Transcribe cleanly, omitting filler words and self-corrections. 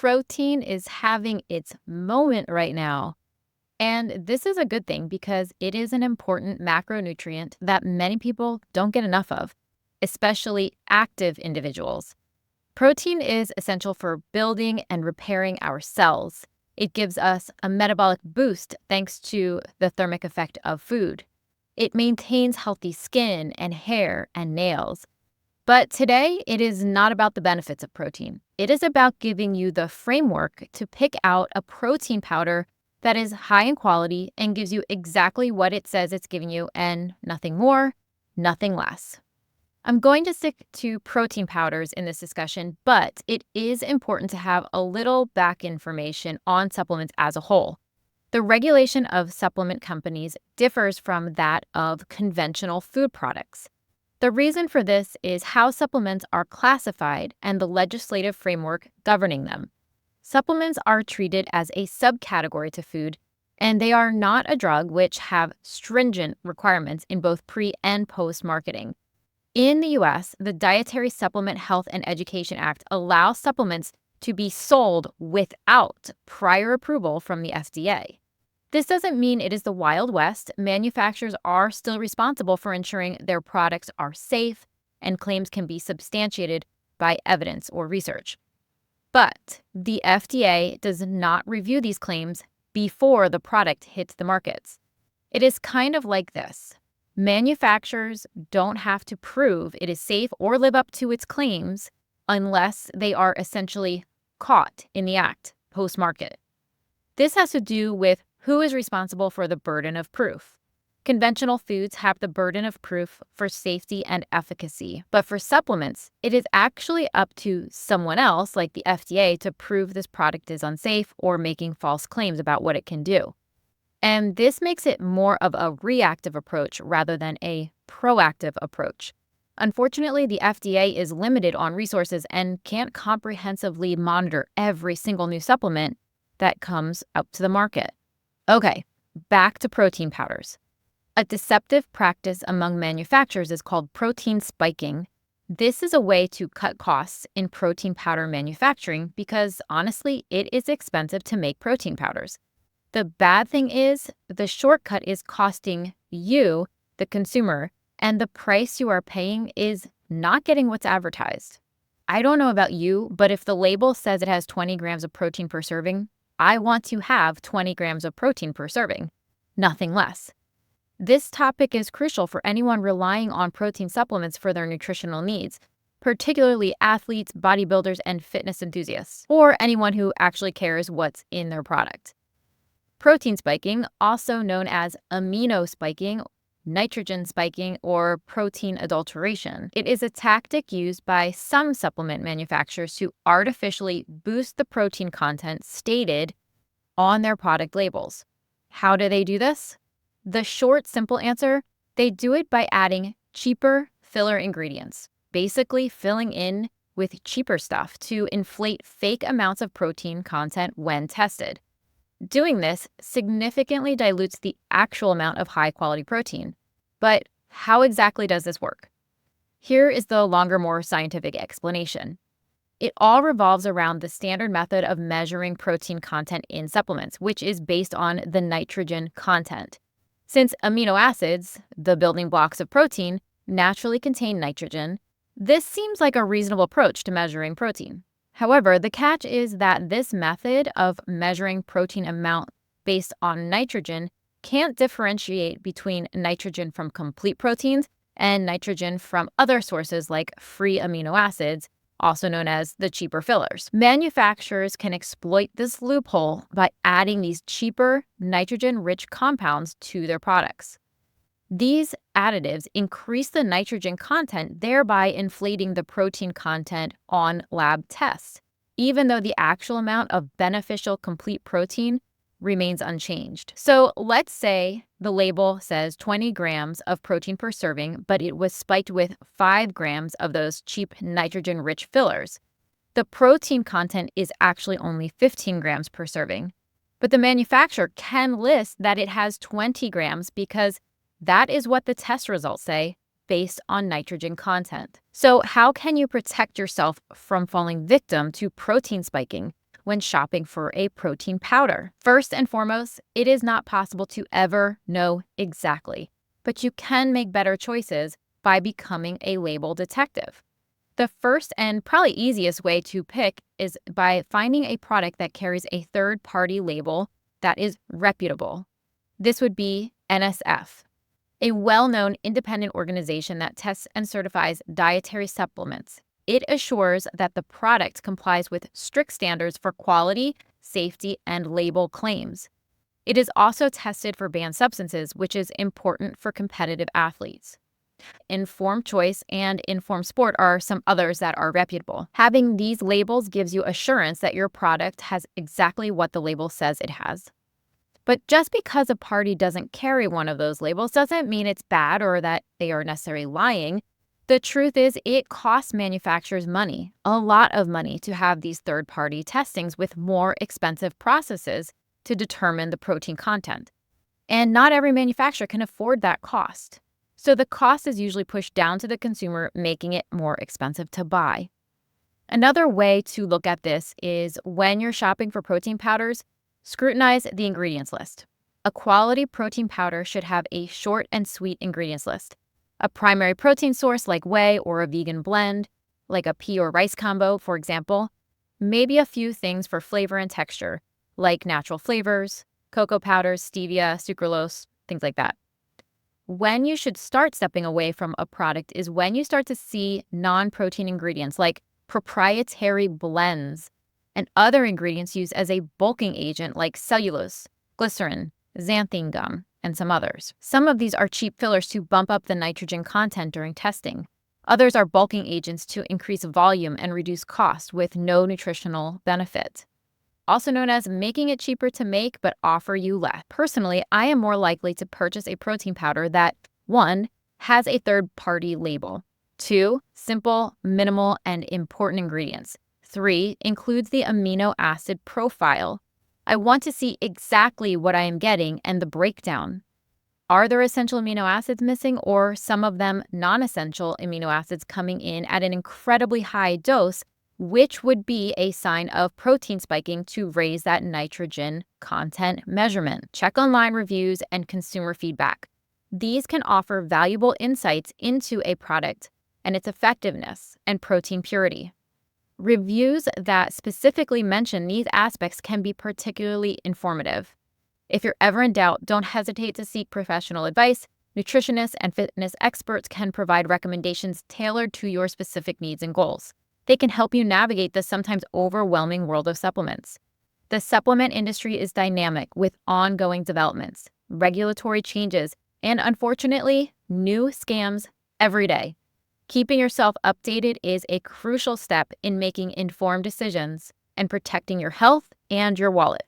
protein is having its moment right now. And this is a good thing because it is an important macronutrient that many people don't get enough of, especially active individuals. Protein is essential for building and repairing our cells. It gives us a metabolic boost thanks to the thermic effect of food. It maintains healthy skin and hair and nails. But today, it is not about the benefits of protein. It is about giving you the framework to pick out a protein powder that is high in quality and gives you exactly what it says it's giving you and nothing more, nothing less. I'm going to stick to protein powders in this discussion, but it is important to have a little back information on supplements as a whole. The regulation of supplement companies differs from that of conventional food products. The reason for this is how supplements are classified and the legislative framework governing them. Supplements are treated as a subcategory to food, and they are not a drug, which have stringent requirements in both pre- and post-marketing. In the US, the Dietary Supplement Health and Education Act allows supplements to be sold without prior approval from the FDA. This doesn't mean it is the Wild West. Manufacturers are still responsible for ensuring their products are safe and claims can be substantiated by evidence or research. But the FDA does not review these claims before the product hits the markets. It is kind of like this. Manufacturers don't have to prove it is safe or live up to its claims unless they are essentially caught in the act post-market. This has to do with who is responsible for the burden of proof. Conventional foods have the burden of proof for safety and efficacy, but for supplements, it is actually up to someone else, like the FDA, to prove this product is unsafe or making false claims about what it can do. And this makes it more of a reactive approach rather than a proactive approach. Unfortunately, the FDA is limited on resources and can't comprehensively monitor every single new supplement that comes out to the market. Okay, back to protein powders. A deceptive practice among manufacturers is called protein spiking. This is a way to cut costs in protein powder manufacturing because, honestly, it is expensive to make protein powders. The bad thing is the shortcut is costing you, the consumer, and the price you are paying is not getting what's advertised. I don't know about you, but if the label says it has 20 grams of protein per serving, I want to have 20 grams of protein per serving, nothing less. This topic is crucial for anyone relying on protein supplements for their nutritional needs, particularly athletes, bodybuilders, and fitness enthusiasts, or anyone who actually cares what's in their product. Protein spiking, also known as amino spiking, nitrogen spiking, or protein adulteration. It is a tactic used by some supplement manufacturers to artificially boost the protein content stated on their product labels. How do they do this? The short, simple answer, they do it by adding cheaper filler ingredients, basically filling in with cheaper stuff to inflate fake amounts of protein content when tested. Doing this significantly dilutes the actual amount of high-quality protein. But how exactly does this work? Here is the longer, more scientific explanation. It all revolves around the standard method of measuring protein content in supplements, which is based on the nitrogen content. Since amino acids, the building blocks of protein, naturally contain nitrogen, this seems like a reasonable approach to measuring protein. However, the catch is that this method of measuring protein amount based on nitrogen can't differentiate between nitrogen from complete proteins and nitrogen from other sources like free amino acids, also known as the cheaper fillers. Manufacturers can exploit this loophole by adding these cheaper nitrogen-rich compounds to their products. These additives increase the nitrogen content, thereby inflating the protein content on lab tests, even though the actual amount of beneficial complete protein remains unchanged. So let's say the label says 20 grams of protein per serving, but it was spiked with 5 grams of those cheap nitrogen-rich fillers. The protein content is actually only 15 grams per serving, but the manufacturer can list that it has 20 grams because that is what the test results say based on nitrogen content. So how can you protect yourself from falling victim to protein spiking? when shopping for a protein powder. First and foremost, it is not possible to ever know exactly, but you can make better choices by becoming a label detective. The first and probably easiest way to pick is by finding a product that carries a third-party label that is reputable. This would be NSF, a well-known independent organization that tests and certifies dietary supplements. It assures that the product complies with strict standards for quality, safety, and label claims. It is also tested for banned substances, which is important for competitive athletes. Informed Choice and Informed Sport are some others that are reputable. Having these labels gives you assurance that your product has exactly what the label says it has. But just because a party doesn't carry one of those labels doesn't mean it's bad or that they are necessarily lying. The truth is, it costs manufacturers money, a lot of money, to have these third-party testings with more expensive processes to determine the protein content. And not every manufacturer can afford that cost. So the cost is usually pushed down to the consumer, making it more expensive to buy. Another way to look at this is when you're shopping for protein powders, scrutinize the ingredients list. A quality protein powder should have a short and sweet ingredients list. A primary protein source like whey or a vegan blend, like a pea or rice combo, for example. Maybe a few things for flavor and texture, like natural flavors, cocoa powders, stevia, sucralose, things like that. When you should start stepping away from a product is when you start to see non-protein ingredients like proprietary blends and other ingredients used as a bulking agent like cellulose, glycerin, xanthine gum, and some others. Some of these are cheap fillers to bump up the nitrogen content during testing. Others are bulking agents to increase volume and reduce cost with no nutritional benefit, also known as making it cheaper to make but offer you less. Personally, I am more likely to purchase a protein powder that, 1, has a third-party label, 2, simple, minimal, and important ingredients, 3, includes the amino acid profile. I want to see exactly what I am getting and the breakdown. Are there essential amino acids missing, or some of them non-essential amino acids coming in at an incredibly high dose, which would be a sign of protein spiking to raise that nitrogen content measurement? Check online reviews and consumer feedback. These can offer valuable insights into a product and its effectiveness and protein purity. Reviews that specifically mention these aspects can be particularly informative. If you're ever in doubt, don't hesitate to seek professional advice. Nutritionists and fitness experts can provide recommendations tailored to your specific needs and goals. They can help you navigate the sometimes overwhelming world of supplements. The supplement industry is dynamic with ongoing developments, regulatory changes, and unfortunately, new scams every day. Keeping yourself updated is a crucial step in making informed decisions and protecting your health and your wallet.